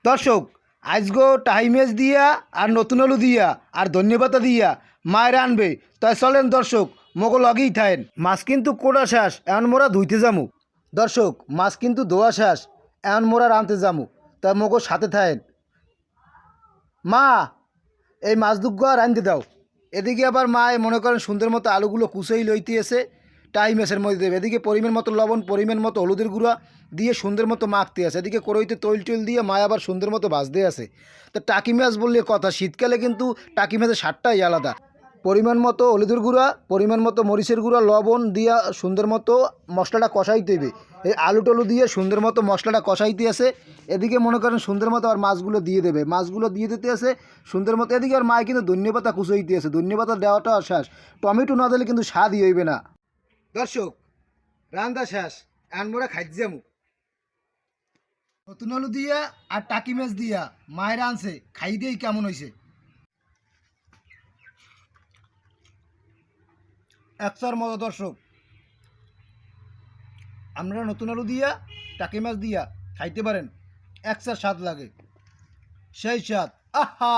দর্শক আজগো টাইমেজ দিয়া আর নতুন আলু দিয়া আর ধন্যবাদ দিয়া মায়ের আনবে তাই চলেন দর্শক মগো লগেই থাকেন। মাছ কিন্তু কোড়া শেষ এমন মোরা ধুইতে যামু। দর্শক মাছ কিন্তু ধোয়া শেষ এমন মোরা রাঁধতে যামু, তাই মগো সাথে থাকেন। মা এই মাছ দুগ্গো আর রাঁধতে দাও। এদিকে আবার মা মনে করেন সুন্দর মতো আলুগুলো কুচেই লইতে এসে টাইমেসের মধ্যে দেবে। এদিকে পরিমাণ মতো লবণ, পরিমাণ মতো হলুদের গুঁড়া দিয়ে সুন্দর মতো মাখতে আছে। এদিকে কড়াইতে তৈল টৈল দিয়ে মা আবার সুন্দর মতো ভাজতে আছে। তো টাকি মাছ বললে কথা, শীতকালে কিন্তু টাকি মাছের স্বাদটাই আলাদা। পরিমাণ মতো হলুদের গুঁড়া, পরিমাণ মতো মরিচের গুঁড়া, লবণ দিয়া সুন্দর মতো মশলাটা কষাইতে হবে। এই আলু টলু দিয়ে সুন্দর মতো মশলাটা কষাইতে আছে। এদিকে মনে করেন সুন্দর মতো আর মাছগুলো দিয়ে দেবে, মাছগুলো দিয়ে দিতে আছে সুন্দর মতো। এদিকে আর মায় কিন্তু ধন্যপাতা কুচাইতে আছে, ধন্যপাতা দেওয়াটা শেষ। টমেটো না দিলে কিন্তু স্বাদই হইবে না। দর্শক রান্না শেষ, এখন মোরা খাইতে যাবো। নতুন আলু দিয়া আর টাকি মাছ দিয়া মায়ের আনছে, খাই দিয়েই কেমন হয়েছে। একশোর মতো দর্শক, আপনারা নতুন আলু দিয়া টাকি মাছ দিয়া খাইতে পারেন, একসার স্বাদ লাগে, সেই স্বাদ। আহা।